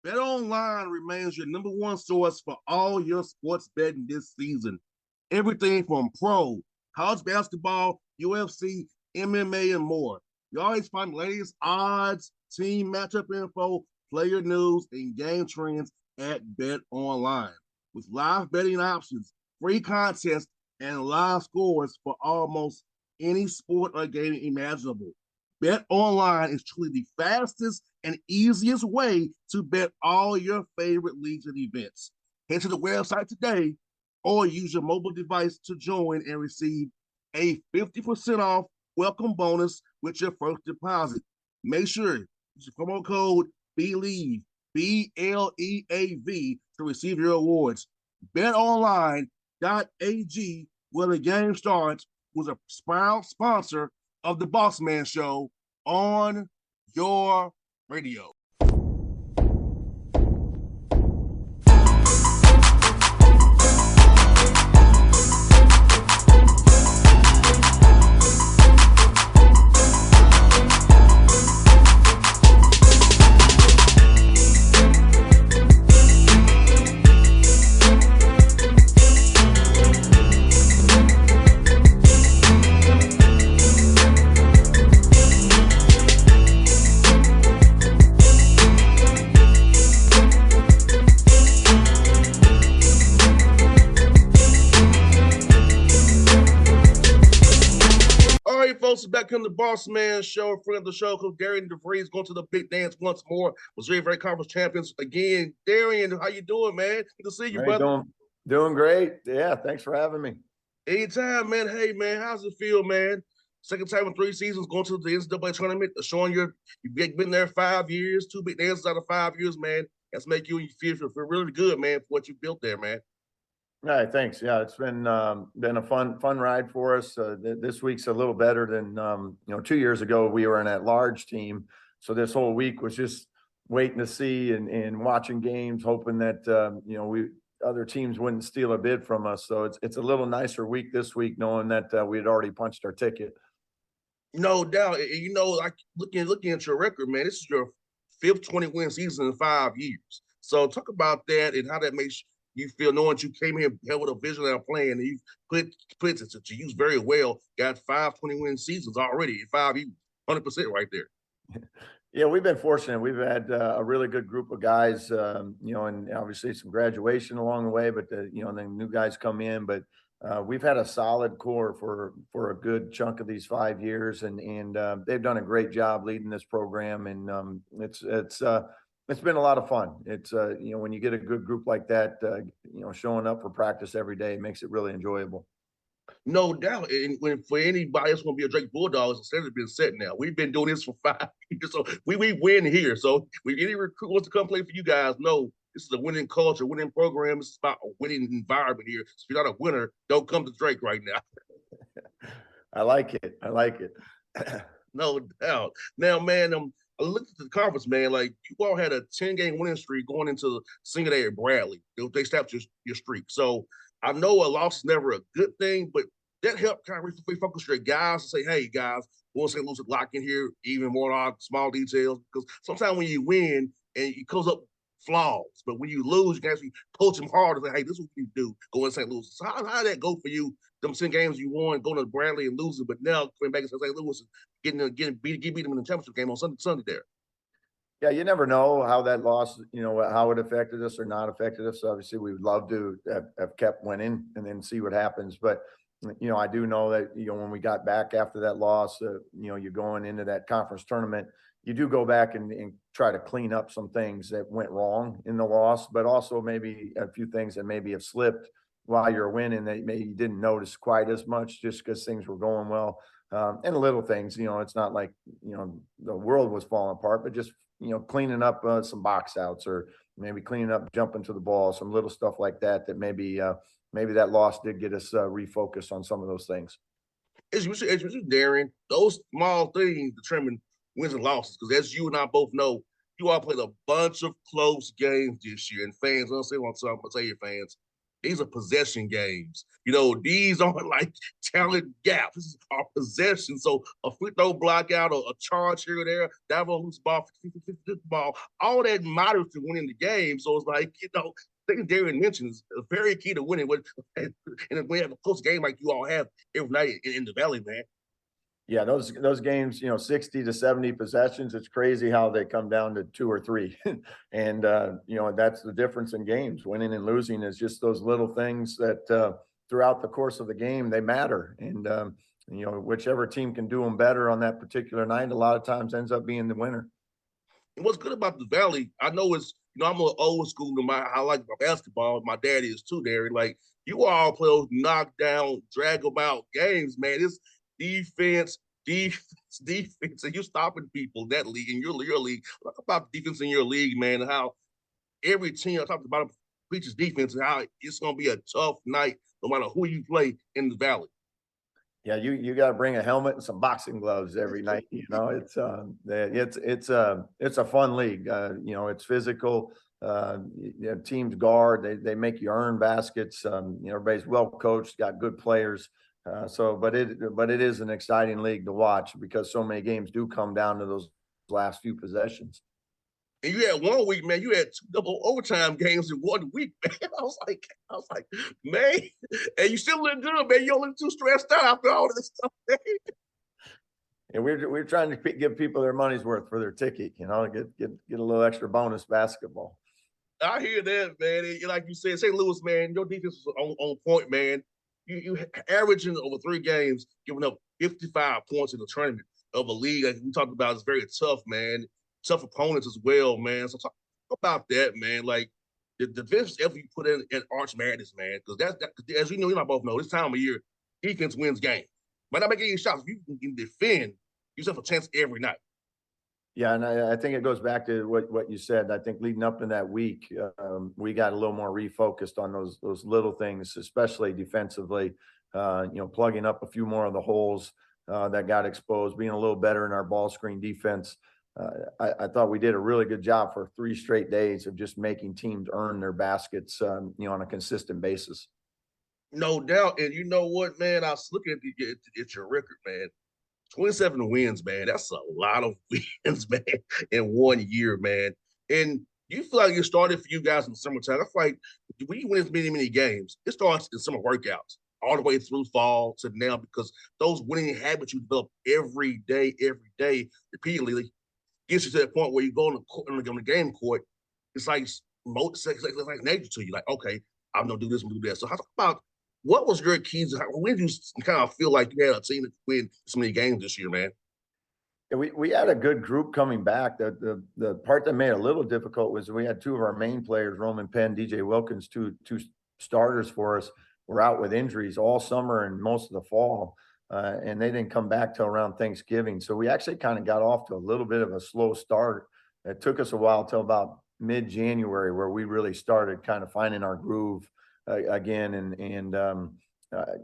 BetOnline remains your number one source for all your sports betting this season. Everything from pro, college basketball, UFC, MMA, and more. You always find the latest odds, team matchup info, player news, and game trends at BetOnline. With live betting options, free contests, and live scores for almost any sport or game imaginable. Bet Online is truly the fastest and easiest way to bet all your favorite leagues and events. Head to the website today or use your mobile device to join and receive a 50% off welcome bonus with your first deposit. Make sure you use the promo code BELIEVE, BLEAV, to receive your rewards. BetOnline.ag, where the game starts, was a proud sponsor of the Bossman Show on your radio. Folks, back on the Bossman Show. A friend of the show, Coach Darian DeVries, going to the big dance once more. Missouri Valley Conference champions again. Darian, how you doing, man? Good to see you, brother. Doing great. Yeah, thanks for having me. Anytime, man. Hey, man, how's it feel, man? Second time in 3 seasons going to the NCAA tournament, showing you've been there 5 years, 2 big dances out of 5 years, man. That's make you feel really good, man, for what you built there, man. All right, thanks. Yeah, it's been a fun ride for us. This week's a little better than 2 years ago. We were an at-large team, so this whole week was just waiting to see and watching games, hoping that other teams wouldn't steal a bid from us. So it's a little nicer week this week, knowing that we had already punched our ticket. No doubt. Like looking at your record, man, this is your 5th 20-win season in 5 years. So talk about that and how that makes you feel, knowing that you came here with a vision and a plan, and you've put it to use very well. Got 5 20-win seasons already in 5 years, 100% right there. Yeah, we've been fortunate. We've had a really good group of guys, and obviously some graduation along the way, but then new guys come in. But we've had a solid core for a good chunk of these 5 years, and they've done a great job leading this program, and it's been a lot of fun. It's when you get a good group like that, showing up for practice every day makes it really enjoyable. No doubt. And for anybody that's going to be a Drake Bulldogs, instead of being set now, we've been doing this for 5 years, so we win here. So if any recruit wants to come play for you guys, know this is a winning culture, winning program. This is about a winning environment here. So if you're not a winner, don't come to Drake right now. I like it. No doubt. Now, man, I looked at the conference, man. Like, you all had a 10-game winning streak going into single day at Bradley. They stopped your streak. So I know a loss is never a good thing, but that helped kind of refocus your guys and say, hey, guys, we'll St. Louis lock in here even more on small details. Because sometimes when you win and it comes up flaws, but when you lose, you can actually coach them hard and say, hey, this is what you do, go in St. Louis. So how did that go for you? Them 10 games you won, going to Bradley and losing, but now coming back and St. Louis and getting beat them in the championship game on Sunday there. Yeah, you never know how that loss, how it affected us or not affected us. Obviously, we would love to have kept winning and then see what happens. But, I do know that, when we got back after that loss, you're going into that conference tournament, you do go back and try to clean up some things that went wrong in the loss, but also maybe a few things that maybe have slipped while you're winning that maybe you didn't notice quite as much just because things were going well. And little things, it's not like, the world was falling apart, but just, cleaning up some box outs or maybe cleaning up, jumping to the ball, some little stuff like that, that maybe that loss did get us refocused on some of those things. As you said, Darren, those small things determine wins and losses, because as you and I both know, you all played a bunch of close games this year, and fans, I'll say one time, I'll tell you fans, These are possession games. You know, these aren't like talent gaps. This is our possession. So a free throw block out or a charge here or there, that one loose ball, 50 ball, all that matters to winning the game. So it's like, you know, I think Darian mentioned is very key to winning. And we have a close game like you all have every night in the Valley, man. Yeah, those games, 60 to 70 possessions, it's crazy how they come down to 2 or 3. And that's the difference in games. Winning and losing is just those little things that throughout the course of the game, they matter. And whichever team can do them better on that particular night, a lot of times ends up being the winner. And what's good about the Valley, I know it's, I'm an old school to I like my basketball. My dad is too, Derry. Like, you all play those knockdown, drag them out games, man. It's defense, defense, and you're stopping people in that league, in your league. Talk about defense in your league, man, and how every team I talked about preaches defense and how it's going to be a tough night no matter who you play in the Valley. Yeah, you got to bring a helmet and some boxing gloves every night. It's a fun league. It's physical. Teams guard. They make you earn baskets. Everybody's well coached, got good players. But it is an exciting league to watch because so many games do come down to those last few possessions. And you had 1 week, man. You had 2 double overtime games in 1 week, man. I was like, man, and you still look good, man. You don't look too stressed out after all this stuff, man. And we're trying to give people their money's worth for their ticket. Get a little extra bonus basketball. I hear that, man. And like you said, St. Louis, man, your defense was on point, man. You averaging over 3 games, giving up 55 points in the tournament of a league like we talked about is very tough, man. Tough opponents as well, man. So talk about that, man. Like the defense effort you put in Arch Madness, man, because that as you know, you and I both know, this time of year, defense wins games. Might not make any shots. If you can defend, you have a chance every night. Yeah, and I think it goes back to what you said. I think leading up to that week, we got a little more refocused on those little things, especially defensively. Plugging up a few more of the holes that got exposed, being a little better in our ball screen defense. I thought we did a really good job for 3 straight days of just making teams earn their baskets, on a consistent basis. No doubt. And you know what, man? I was looking at your record, man. 27 wins, man. That's a lot of wins, man, in 1 year, man. And you feel like it started for you guys in the summertime. I feel like we win as many games. It starts in summer workouts all the way through fall to now because those winning habits you develop every day, repeatedly, gets you to that point where you go on the game court. It's like nature to you. Like, okay, I'm gonna do this, I'm gonna do that. So how about what was your keys? When did you kind of feel like you had a team that win so many games this year, man? Yeah, we had a good group coming back. The part that made it a little difficult was we had 2 of our main players, Roman Penn, DJ Wilkins, two starters for us, were out with injuries all summer and most of the fall. And they didn't come back till around Thanksgiving. So we actually kind of got off to a little bit of a slow start. It took us a while till about mid-January where we really started kind of finding our groove again and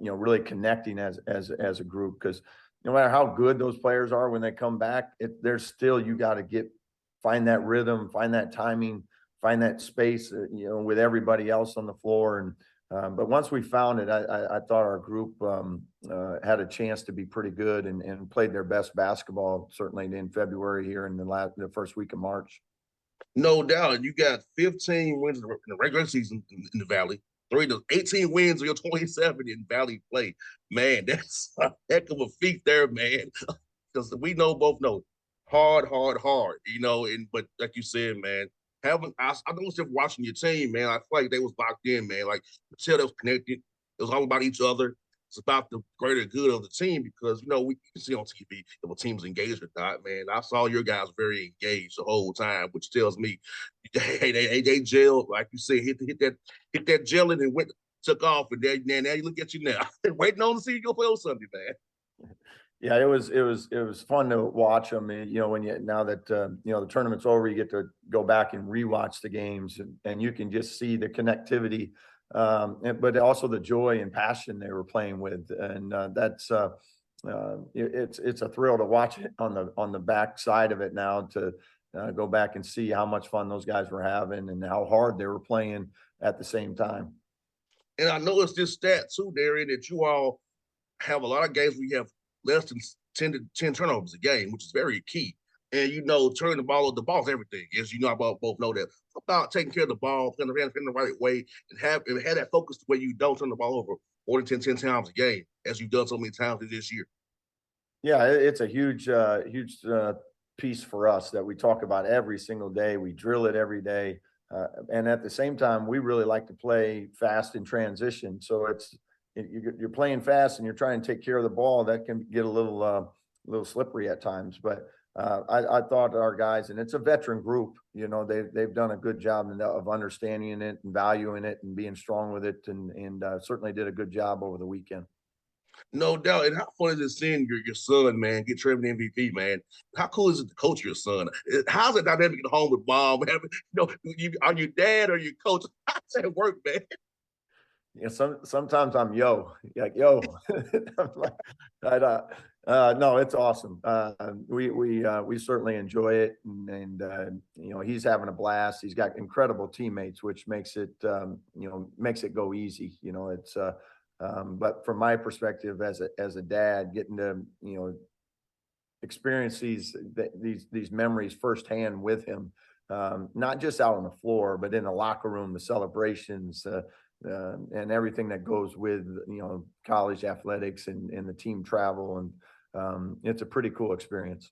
really connecting as a group. Because no matter how good those players are when they come back, there's still, you got to find that rhythm, find that timing, find that space, with everybody else on the floor. And but once we found it, I thought our group had a chance to be pretty good and played their best basketball, certainly in February here in the first week of March. No doubt. You got 15 wins in the regular season in the Valley, 18 wins in your 27 in Valley play. Man, that's a heck of a feat there, man. Because we both know hard, but like you said, man, I know just watching your team, man. I feel like they was locked in, man. Like the tell they was connected. It was all about each other. It's about the greater good of the team because we can see on TV if a team's engaged or not, man. I saw your guys very engaged the whole time, which tells me, hey, they gelled, like you said, hit that gelling and took off, and now you look at you now, waiting on to see you go play on Sunday, man. Yeah, it was fun to watch them. Now that the tournament's over, you get to go back and rewatch the games, and you can just see the connectivity, but also the joy and passion they were playing with, and that's it's a thrill to watch it on the back side of it now to go back and see how much fun those guys were having and how hard they were playing at the same time. And I know it's this stat too, Darian, that you all have a lot of games where you have less than 10 turnovers a game, which is very key. And turning the ball's everything. As you know, I both know that. About taking care of the ball, playing the right way, and have that focus where you don't turn the ball over more than 10 times a game, as you've done so many times this year. Yeah, it's a huge piece for us that we talk about every single day. We drill it every day. And at the same time, we really like to play fast in transition. So you're playing fast and you're trying to take care of the ball. That can get a little slippery at times. But I thought our guys, and it's a veteran group, they've done a good job of understanding it and valuing it and being strong with it, and certainly did a good job over the weekend. No doubt. And how fun is it seeing your son, man, get traded MVP, man? How cool is it to coach your son? How's it dynamic at home with mom? Are you dad or your coach? How's that work, man? Yeah, sometimes I'm like yo. I'm like, no, it's awesome. We certainly enjoy it, and he's having a blast. He's got incredible teammates, which makes it makes it go easy. It's but from my perspective as a dad, getting to experience these memories firsthand with him, not just out on the floor, but in the locker room, the celebrations. And everything that goes with college athletics and the team travel, and it's a pretty cool experience.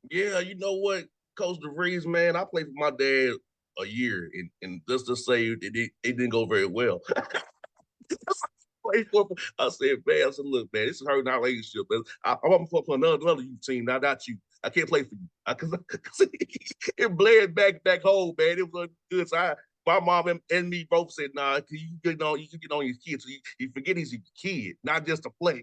Yeah, you know what, Coach DeVries, man, I played for my dad a year, and just to say it didn't go very well. I said, man, I said, look, man, this is hurting our relationship. I'm for another youth team, not you. I can't play for you because it bled back home, man. It was good. So my mom and me both said, nah, you get on your kids. So you forget he's a kid, not just a player.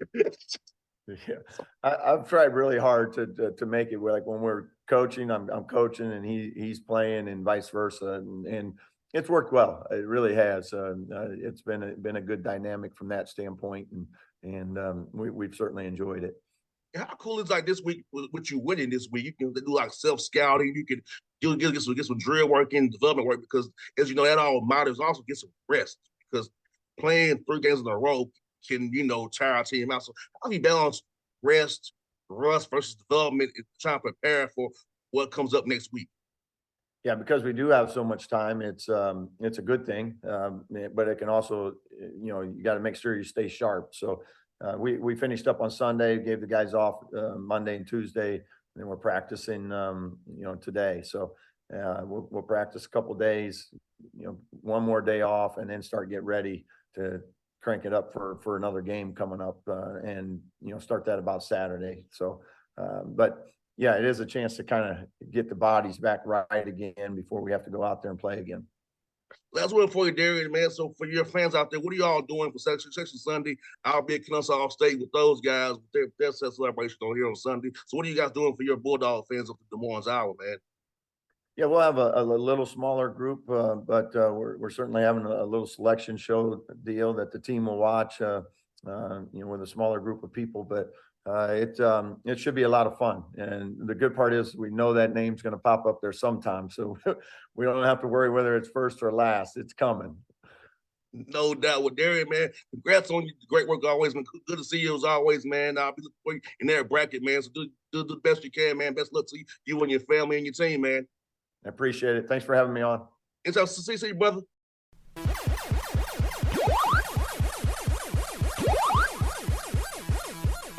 Yeah, I've tried really hard to make it where, like, when we're coaching, I'm coaching and he's playing, and vice versa, and it's worked well. It really has. It's been a good dynamic from that standpoint, and we've certainly enjoyed it. How cool is like this week with you winning this week? You can do like self scouting. You get some drill work and development work, because as you know that all matters. Also get some rest, because playing 3 games in a row can tire our team out. So how do you balance rest versus development and trying to prepare for what comes up next week? Yeah, because we do have so much time, it's a good thing, but it can also, you got to make sure you stay sharp. So we finished up on Sunday, gave the guys off Monday and Tuesday, and then we're practicing, today. So we'll practice a couple days, one more day off, and then start get ready to crank it up for another game coming up, and start that about Saturday. So, but yeah, it is a chance to kind of get the bodies back right again before we have to go out there and play again. Last one for you, Darian, man. So for your fans out there, what are y'all doing for Section Sunday? I'll be at Kennesaw State with those guys with their celebration on here on Sunday. So what are you guys doing for your Bulldog fans up at Des Moines Hour, man? Yeah, we'll have a little smaller group, but we're certainly having a little selection show deal that the team will watch, with a smaller group of people. But it should be a lot of fun. And the good part is we know that name's going to pop up there sometime, so we don't have to worry whether it's first or last. It's coming. No doubt. With Darian, man, congrats on the great work always, man. Good to see you as always, man. I'll be looking for you in that bracket, man. So do the best you can, man. Best luck to you and your family and your team, man. I appreciate it. Thanks for having me on. It's our see you, brother.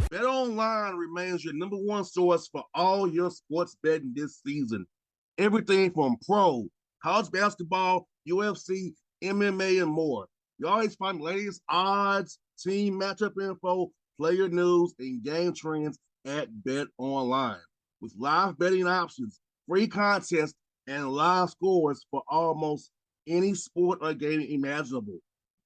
BetOnline remains your number one source for all your sports betting this season. Everything from pro, college basketball, UFC, MMA, and more. You always find the latest odds, team matchup info, player news, and game trends at BetOnline. With live betting options, free contests, and live scores for almost any sport or game imaginable.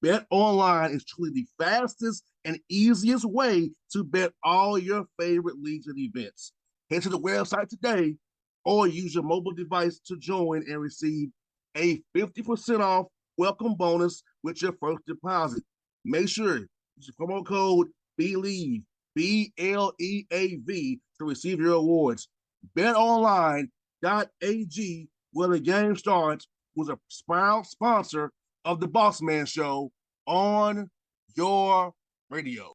BetOnline is truly the fastest and easiest way to bet all your favorite leagues and events. Head to the website today or use your mobile device to join and receive a 50% off welcome bonus with your first deposit. Make sure you use the promo code BLEAV, BLEAV, to receive your rewards. BetOnline.ag, where the game starts, was a proud sponsor of the Bossman Show on your radio.